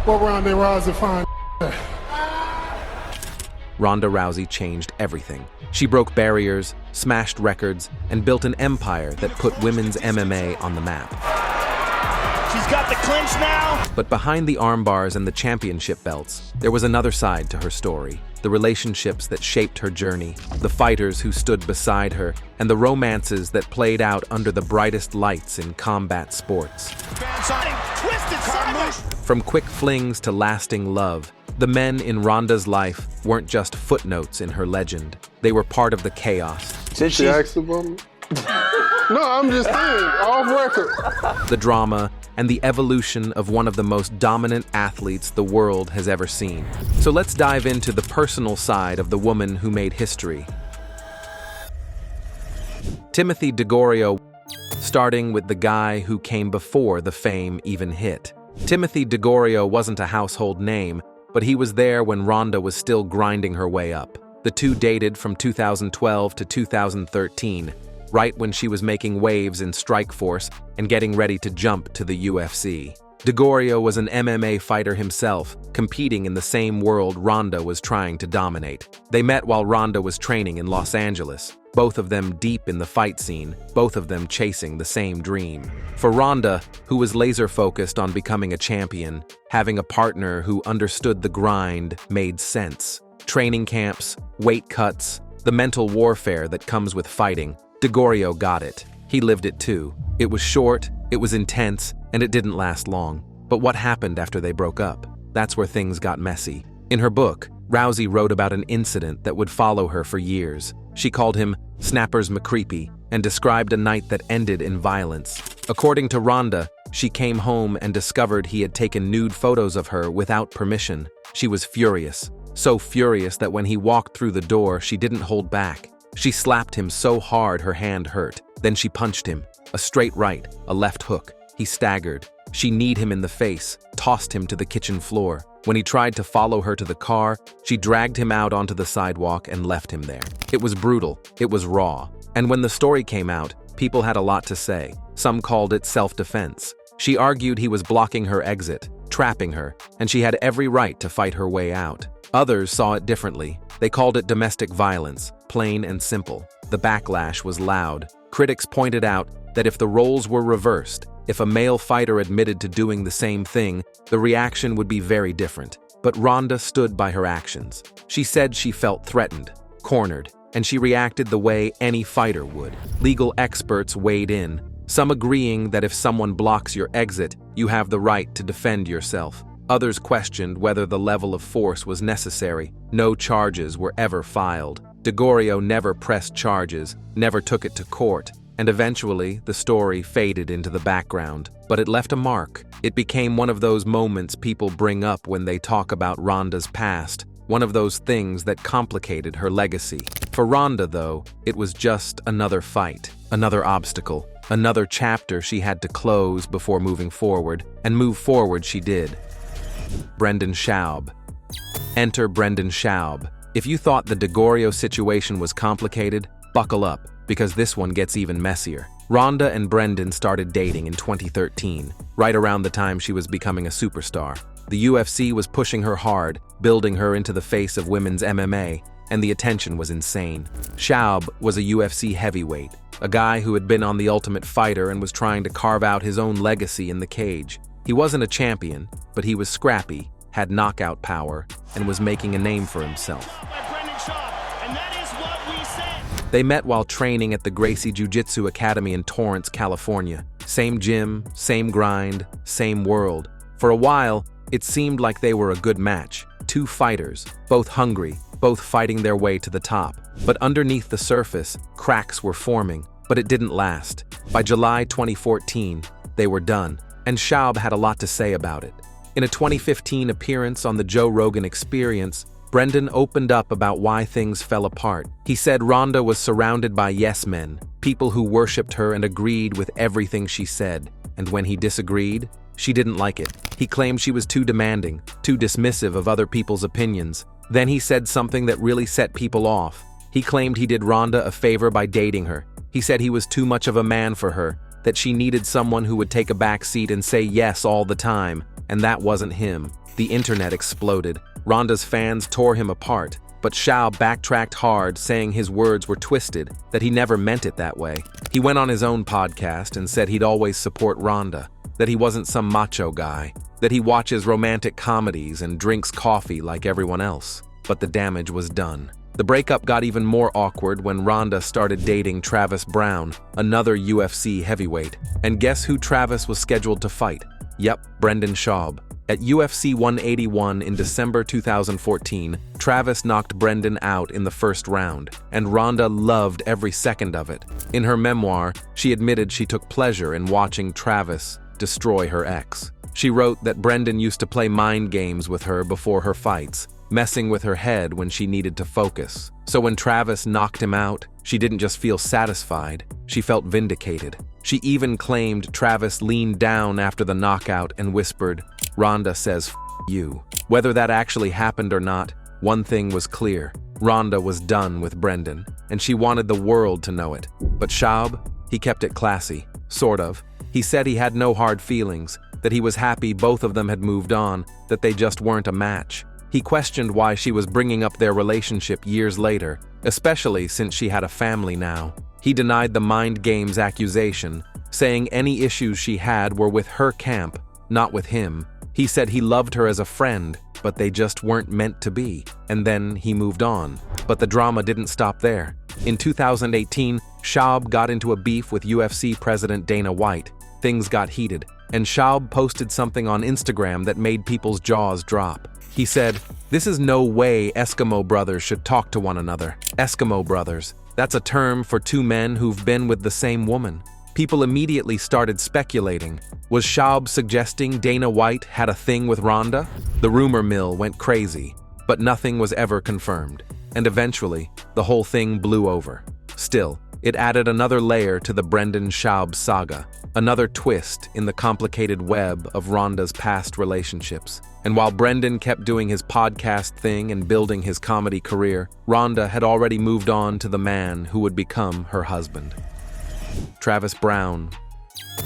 What Ronda Rousey find? Ronda Rousey changed everything. She broke barriers, smashed records, and built an empire that put women's MMA on the map. She's got the clinch now. But behind the armbars and the championship belts, there was another side to her story. The relationships that shaped her journey, the fighters who stood beside her, and the romances that played out under the brightest lights in combat sports. From quick flings to lasting love, the men in Ronda's life weren't just footnotes in her legend. They were part of the chaos. Did she ask about me? No, I'm just saying, off record. The drama and the evolution of one of the most dominant athletes the world has ever seen. So let's dive into the personal side of the woman who made history. Timothy DeGorio, starting with the guy who came before the fame even hit. Timothy DeGorio wasn't a household name, but he was there when Ronda was still grinding her way up. The two dated from 2012 to 2013, right when she was making waves in Strikeforce and getting ready to jump to the UFC. DeGorio was an MMA fighter himself, competing in the same world Ronda was trying to dominate. They met while Ronda was training in Los Angeles, both of them deep in the fight scene, both of them chasing the same dream. For Ronda, who was laser-focused on becoming a champion, having a partner who understood the grind made sense. Training camps, weight cuts, the mental warfare that comes with fighting. DeGorio got it. He lived it too. It was short, it was intense, and it didn't last long. But what happened after they broke up? That's where things got messy. In her book, Rousey wrote about an incident that would follow her for years. She called him Snappers McCreepy and described a night that ended in violence. According to Ronda, she came home and discovered he had taken nude photos of her without permission. She was furious. So furious that when he walked through the door, she didn't hold back. She slapped him so hard her hand hurt. Then she punched him. A straight right, a left hook. He staggered. She kneed him in the face, tossed him to the kitchen floor. When he tried to follow her to the car, she dragged him out onto the sidewalk and left him there. It was brutal. It was raw. And when the story came out, people had a lot to say. Some called it self-defense. She argued he was blocking her exit, trapping her, and she had every right to fight her way out. Others saw it differently. They called it domestic violence, plain and simple. The backlash was loud. Critics pointed out that if the roles were reversed, if a male fighter admitted to doing the same thing, the reaction would be very different. But Ronda stood by her actions. She said she felt threatened, cornered, and she reacted the way any fighter would. Legal experts weighed in, some agreeing that if someone blocks your exit, you have the right to defend yourself. Others questioned whether the level of force was necessary. No charges were ever filed. DeGorio never pressed charges, never took it to court, and eventually the story faded into the background. But it left a mark. It became one of those moments people bring up when they talk about Ronda's past, one of those things that complicated her legacy. For Ronda, though, it was just another fight, another obstacle, another chapter she had to close before moving forward, and move forward she did. Brendan Schaub. Enter Brendan Schaub. If you thought the DeGorio situation was complicated, buckle up, because this one gets even messier. Ronda and Brendan started dating in 2013, right around the time she was becoming a superstar. The UFC was pushing her hard, building her into the face of women's MMA, and the attention was insane. Schaub was a UFC heavyweight, a guy who had been on The Ultimate Fighter and was trying to carve out his own legacy in the cage. He wasn't a champion, but he was scrappy, had knockout power, and was making a name for himself. They met while training at the Gracie Jiu-Jitsu Academy in Torrance, California. Same gym, same grind, same world. For a while, it seemed like they were a good match. Two fighters, both hungry, both fighting their way to the top. But underneath the surface, cracks were forming, but it didn't last. By July 2014, they were done, and Schaub had a lot to say about it. In a 2015 appearance on the Joe Rogan Experience, Brendan opened up about why things fell apart. He said Ronda was surrounded by yes men, people who worshipped her and agreed with everything she said. And when he disagreed, she didn't like it. He claimed she was too demanding, too dismissive of other people's opinions. Then he said something that really set people off. He claimed he did Ronda a favor by dating her. He said he was too much of a man for her, that she needed someone who would take a back seat and say yes all the time, and that wasn't him. The internet exploded. Ronda's fans tore him apart, but Xiao backtracked hard, saying his words were twisted, that he never meant it that way. He went on his own podcast and said he'd always support Ronda, that he wasn't some macho guy, that he watches romantic comedies and drinks coffee like everyone else. But the damage was done. The breakup got even more awkward when Ronda started dating Travis Browne, another UFC heavyweight. And guess who Travis was scheduled to fight? Yep, Brendan Schaub. At UFC 181 in December 2014, Travis knocked Brendan out in the first round, and Ronda loved every second of it. In her memoir, she admitted she took pleasure in watching Travis destroy her ex. She wrote that Brendan used to play mind games with her before her fights, messing with her head when she needed to focus. So when Travis knocked him out, she didn't just feel satisfied, she felt vindicated. She even claimed Travis leaned down after the knockout and whispered, "Ronda says, F you." Whether that actually happened or not, one thing was clear. Ronda was done with Brendan, and she wanted the world to know it. But Schaub, he kept it classy, sort of. He said he had no hard feelings, that he was happy both of them had moved on, that they just weren't a match. He questioned why she was bringing up their relationship years later, especially since she had a family now. He denied the mind games accusation, saying any issues she had were with her camp, not with him. He said he loved her as a friend, but they just weren't meant to be, and then he moved on. But the drama didn't stop there. In 2018, Schaub got into a beef with UFC president Dana White. Things got heated, and Schaub posted something on Instagram that made people's jaws drop. He said, "This is no way Eskimo brothers should talk to one another." Eskimo brothers, that's a term for two men who've been with the same woman. People immediately started speculating. Was Schaub suggesting Dana White had a thing with Ronda? The rumor mill went crazy, but nothing was ever confirmed. And eventually, the whole thing blew over. Still, it added another layer to the Brendan Schaub saga, another twist in the complicated web of Ronda's past relationships. And while Brendan kept doing his podcast thing and building his comedy career, Ronda had already moved on to the man who would become her husband. Travis Browne.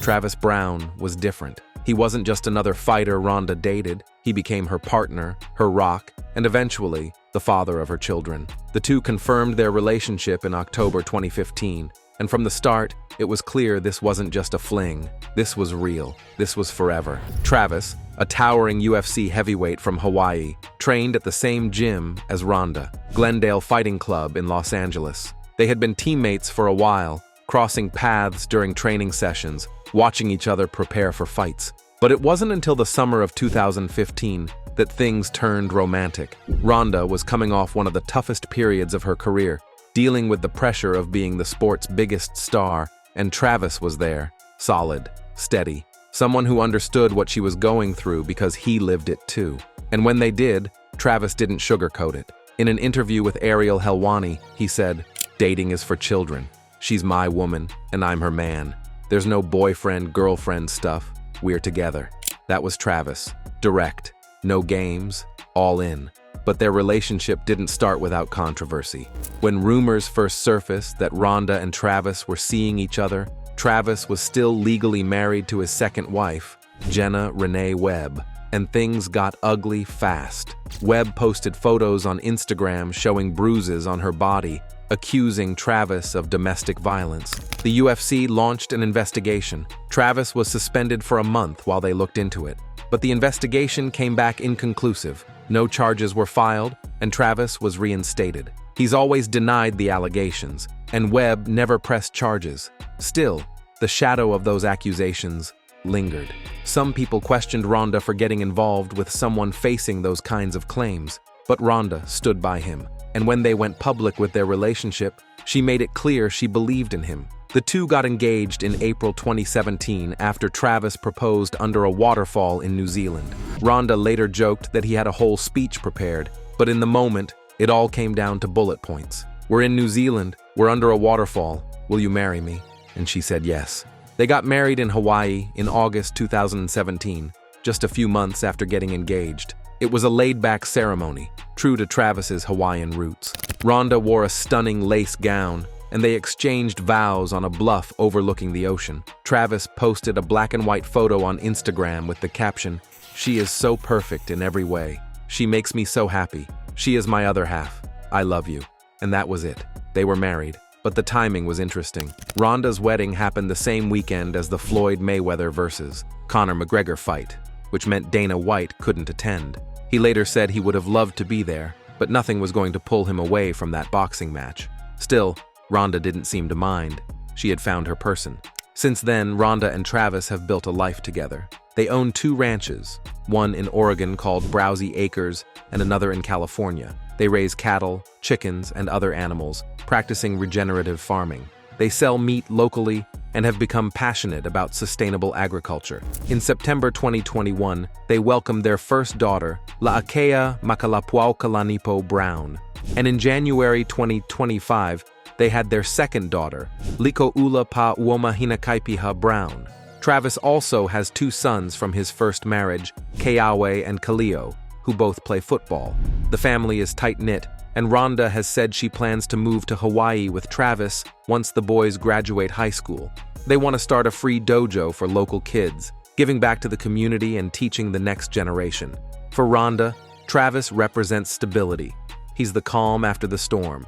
Travis Browne was different. He wasn't just another fighter Ronda dated. He became her partner, her rock, and eventually, the father of her children. The two confirmed their relationship in October 2015, and from the start, it was clear this wasn't just a fling. This was real. This was forever. Travis, a towering UFC heavyweight from Hawaii, trained at the same gym as Ronda, Glendale Fighting Club in Los Angeles. They had been teammates for a while, crossing paths during training sessions, watching each other prepare for fights. But it wasn't until the summer of 2015 that things turned romantic. Ronda was coming off one of the toughest periods of her career, dealing with the pressure of being the sport's biggest star, and Travis was there, solid, steady, someone who understood what she was going through because he lived it too. And when they did, Travis didn't sugarcoat it. In an interview with Ariel Helwani, he said, "Dating is for children. She's my woman, and I'm her man. There's no boyfriend-girlfriend stuff. We're together." That was Travis. Direct. No games. All in. But their relationship didn't start without controversy. When rumors first surfaced that Ronda and Travis were seeing each other, Travis was still legally married to his second wife, Jenna Renee Webb, and things got ugly fast. Webb posted photos on Instagram showing bruises on her body, accusing Travis of domestic violence. The UFC launched an investigation. Travis was suspended for a month while they looked into it. But the investigation came back inconclusive. No charges were filed, and Travis was reinstated. He's always denied the allegations, and Webb never pressed charges. Still, the shadow of those accusations lingered. Some people questioned Ronda for getting involved with someone facing those kinds of claims, but Ronda stood by him. And when they went public with their relationship, she made it clear she believed in him. The two got engaged in April 2017 after Travis proposed under a waterfall in New Zealand. Ronda later joked that he had a whole speech prepared, but in the moment, it all came down to bullet points. "We're in New Zealand, we're under a waterfall, will you marry me?" And she said yes. They got married in Hawaii in August 2017, just a few months after getting engaged. It was a laid-back ceremony, true to Travis's Hawaiian roots. Ronda wore a stunning lace gown, and they exchanged vows on a bluff overlooking the ocean. Travis posted a black and white photo on Instagram with the caption, "She is so perfect in every way. She makes me so happy. She is my other half. I love you." And that was it. They were married. But the timing was interesting. Ronda's wedding happened the same weekend as the Floyd Mayweather vs. Conor McGregor fight, which meant Dana White couldn't attend. He later said he would have loved to be there, but nothing was going to pull him away from that boxing match. Still, Ronda didn't seem to mind. She had found her person. Since then, Ronda and Travis have built a life together. They own 2 ranches, one in Oregon called Rousey Acres and another in California. They raise cattle, chickens, and other animals, practicing regenerative farming. They sell meat locally and have become passionate about sustainable agriculture. In September 2021, they welcomed their first daughter, Laakea Makalapwaukalanipo Brown. And in January 2025, they had their second daughter, Likoula Pa Uomahinakaipiha Brown. Travis also has 2 sons from his first marriage, Keawe and Kaleo, who both play football. The family is tight-knit, and Ronda has said she plans to move to Hawaii with Travis once the boys graduate high school. They want to start a free dojo for local kids, giving back to the community and teaching the next generation. For Ronda, Travis represents stability. He's the calm after the storm,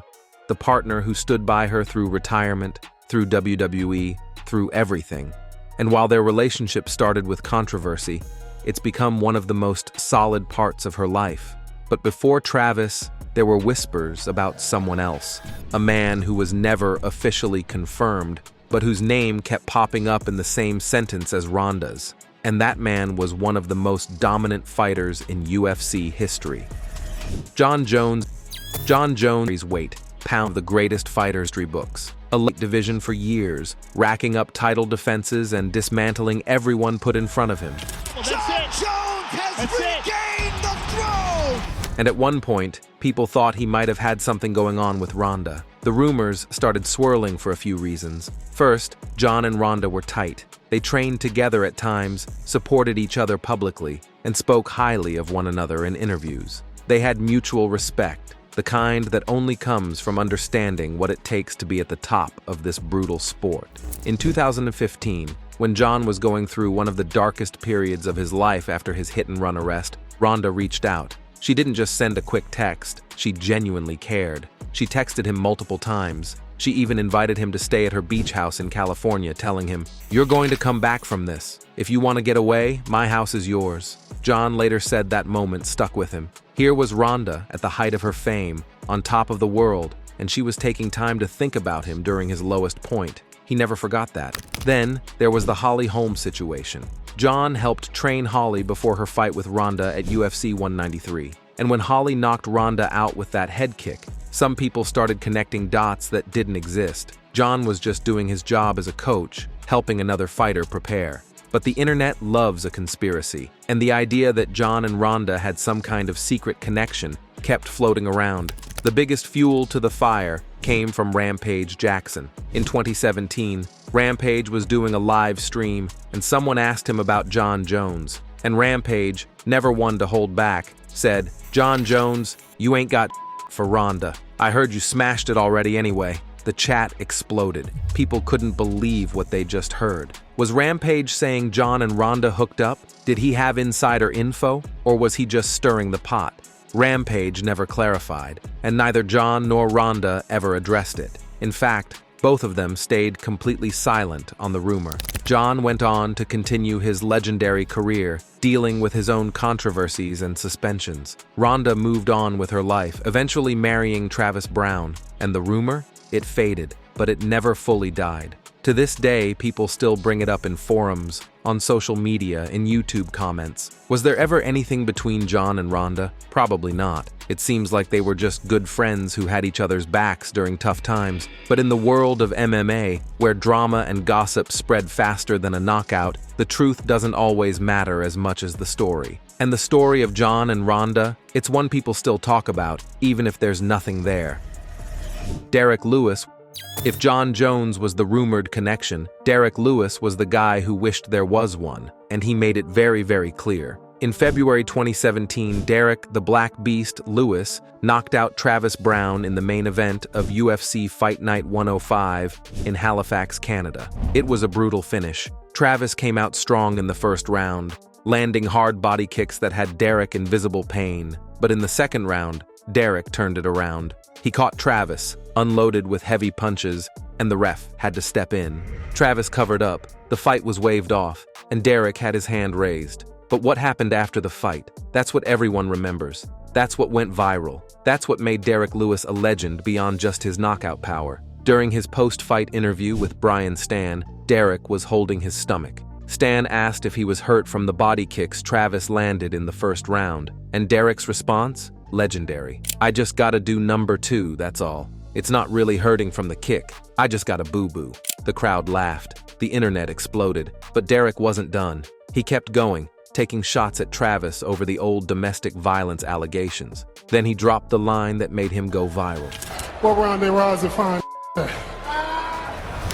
the partner who stood by her through retirement, through WWE, through everything. And while their relationship started with controversy, it's become one of the most solid parts of her life. But before Travis, there were whispers about someone else, a man who was never officially confirmed, but whose name kept popping up in the same sentence as Ronda's. And that man was one of the most dominant fighters in UFC history. Jon Jones' weight, pound the greatest fighters books. A light division for years, racking up title defenses and dismantling everyone put in front of him. Well, Jon Jones has regained the throne! And at one point, people thought he might have had something going on with Ronda. The rumors started swirling for a few reasons. First, Jon and Ronda were tight. They trained together at times, supported each other publicly, and spoke highly of one another in interviews. They had mutual respect, the kind that only comes from understanding what it takes to be at the top of this brutal sport. In 2015, when Jon was going through one of the darkest periods of his life after his hit-and-run arrest, Ronda reached out. She didn't just send a quick text, she genuinely cared. She texted him multiple times. She even invited him to stay at her beach house in California, telling him, "You're going to come back from this. If you want to get away, my house is yours." Jon later said that moment stuck with him. Here was Ronda at the height of her fame, on top of the world, and she was taking time to think about him during his lowest point. He never forgot that. Then, there was the Holly Holmes situation. Jon helped train Holly before her fight with Ronda at UFC 193. And when Holly knocked Ronda out with that head kick, some people started connecting dots that didn't exist. Jon was just doing his job as a coach, helping another fighter prepare. But the internet loves a conspiracy, and the idea that Jon and Ronda had some kind of secret connection kept floating around. The biggest fuel to the fire came from Rampage Jackson. In 2017, Rampage was doing a live stream, and someone asked him about Jon Jones. And Rampage, never one to hold back, said, "Jon Jones, you ain't got for Ronda. I heard you smashed it already anyway." The chat exploded. People couldn't believe what they just heard. Was Rampage saying Jon and Ronda hooked up? Did he have insider info? Or was he just stirring the pot? Rampage never clarified, and neither Jon nor Ronda ever addressed it. In fact, both of them stayed completely silent on the rumor. Jon went on to continue his legendary career, dealing with his own controversies and suspensions. Ronda moved on with her life, eventually marrying Travis Brown, and the rumor? It faded, but it never fully died. To this day, people still bring it up in forums, on social media, in YouTube comments. Was there ever anything between Jon and Ronda? Probably not. It seems like they were just good friends who had each other's backs during tough times. But in the world of MMA, where drama and gossip spread faster than a knockout, the truth doesn't always matter as much as the story. And the story of Jon and Ronda, it's one people still talk about, even if there's nothing there. Derek Lewis. If Jon Jones was the rumored connection, Derek Lewis was the guy who wished there was one, and he made it very, very clear. In February 2017, Derek the Black Beast Lewis knocked out Travis Browne in the main event of UFC Fight Night 105 in Halifax, Canada. It was a brutal finish. Travis came out strong in the first round, landing hard body kicks that had Derek in visible pain. But in the second round, Derek turned it around. He caught Travis, unloaded with heavy punches, and the ref had to step in. Travis covered up, the fight was waved off, and Derek had his hand raised. But what happened after the fight? That's what everyone remembers. That's what went viral. That's what made Derek Lewis a legend beyond just his knockout power. During his post-fight interview with Brian Stann, Derek was holding his stomach. Stan asked if he was hurt from the body kicks Travis landed in the first round, and Derek's response? Legendary. "I just gotta do number 2, that's all. It's not really hurting from the kick. I just got a boo-boo." The crowd laughed. The internet exploded. But Derek wasn't done. He kept going, taking shots at Travis over the old domestic violence allegations. Then he dropped the line that made him go viral. What Ronda Rousey fine?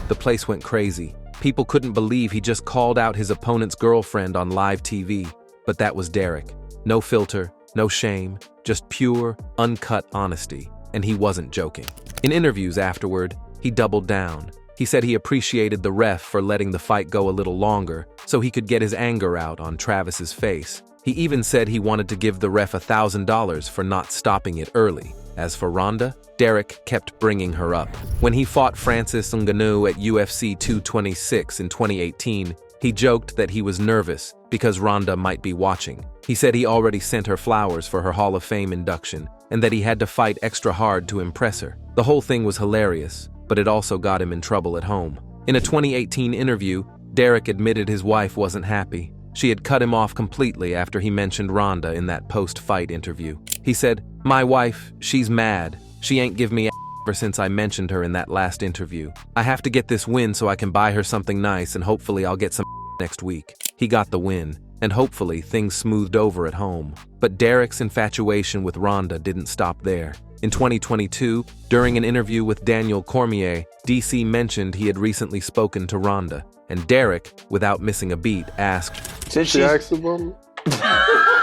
The place went crazy. People couldn't believe he just called out his opponent's girlfriend on live TV. But that was Derek. No filter, no shame, just pure, uncut honesty. And he wasn't joking. In interviews afterward, he doubled down. He said he appreciated the ref for letting the fight go a little longer so he could get his anger out on Travis's face. He even said he wanted to give the ref $1,000 for not stopping it early. As for Ronda, Derek kept bringing her up. When he fought Francis Ngannou at UFC 226 in 2018, he joked that he was nervous because Ronda might be watching. He said he already sent her flowers for her Hall of Fame induction and that he had to fight extra hard to impress her. The whole thing was hilarious, but it also got him in trouble at home. In a 2018 interview, Derek admitted his wife wasn't happy. She had cut him off completely after he mentioned Ronda in that post-fight interview. He said, "My wife, she's mad. She ain't give me ever since I mentioned her in that last interview. I have to get this win so I can buy her something nice and hopefully I'll get some next week." He got the win, and hopefully things smoothed over at home. But Derek's infatuation with Ronda didn't stop there. In 2022, during an interview with Daniel Cormier, DC mentioned he had recently spoken to Ronda, and Derek, without missing a beat, asked, She asked about me?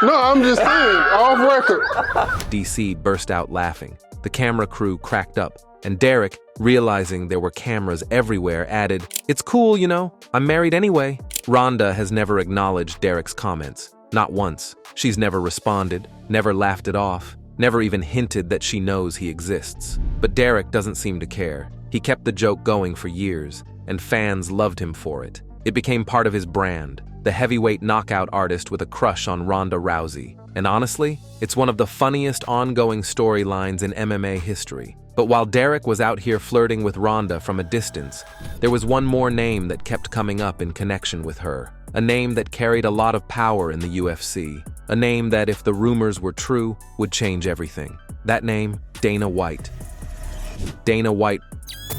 No, I'm just saying, off record. DC burst out laughing. The camera crew cracked up, and Derek, realizing there were cameras everywhere, added, "It's cool, you know, I'm married anyway." Ronda has never acknowledged Derek's comments. Not once. She's never responded, never laughed it off, never even hinted that she knows he exists. But Derek doesn't seem to care. He kept the joke going for years, and fans loved him for it. It became part of his brand, the heavyweight knockout artist with a crush on Ronda Rousey. And honestly, it's one of the funniest ongoing storylines in MMA history. But while Derek was out here flirting with Ronda from a distance, there was one more name that kept coming up in connection with her. A name that carried a lot of power in the UFC. A name that, if the rumors were true, would change everything. That name, Dana White. Dana White.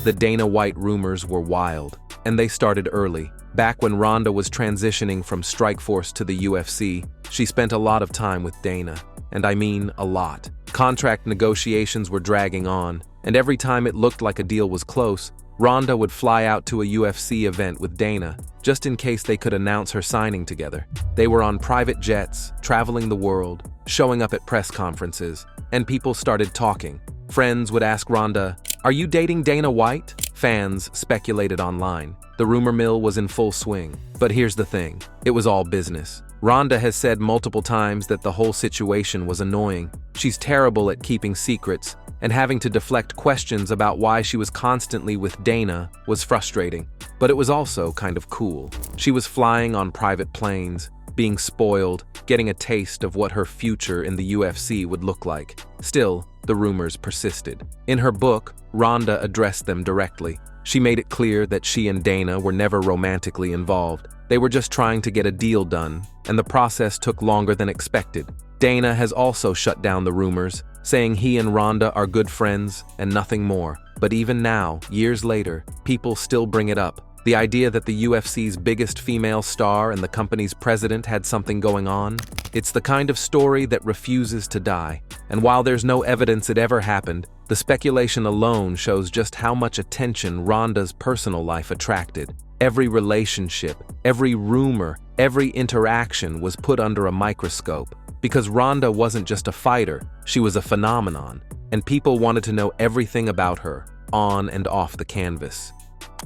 The Dana White rumors were wild, and they started early. Back when Ronda was transitioning from Strikeforce to the UFC, she spent a lot of time with Dana. And I mean a lot. Contract negotiations were dragging on, and every time it looked like a deal was close, Ronda would fly out to a UFC event with Dana, just in case they could announce her signing together. They were on private jets, traveling the world, showing up at press conferences, and people started talking. Friends would ask Ronda, "Are you dating Dana White?" Fans speculated online. The rumor mill was in full swing. But here's the thing, it was all business. Ronda has said multiple times that the whole situation was annoying. She's terrible at keeping secrets, and having to deflect questions about why she was constantly with Dana was frustrating. But it was also kind of cool. She was flying on private planes, being spoiled, getting a taste of what her future in the UFC would look like. Still, the rumors persisted. In her book, Ronda addressed them directly. She made it clear that she and Dana were never romantically involved. They were just trying to get a deal done, and the process took longer than expected. Dana has also shut down the rumors, saying he and Ronda are good friends and nothing more. But even now, years later, people still bring it up. The idea that the UFC's biggest female star and the company's president had something going on. It's the kind of story that refuses to die. And while there's no evidence it ever happened, the speculation alone shows just how much attention Ronda's personal life attracted. Every relationship, every rumor, every interaction was put under a microscope. Because Ronda wasn't just a fighter, she was a phenomenon, and people wanted to know everything about her, on and off the canvas.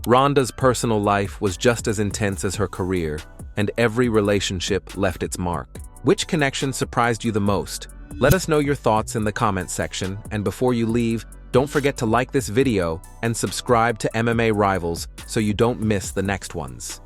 Ronda's personal life was just as intense as her career, and every relationship left its mark. Which connection surprised you the most? Let us know your thoughts in the comments section, and before you leave, don't forget to like this video and subscribe to MMA Rivals so you don't miss the next ones.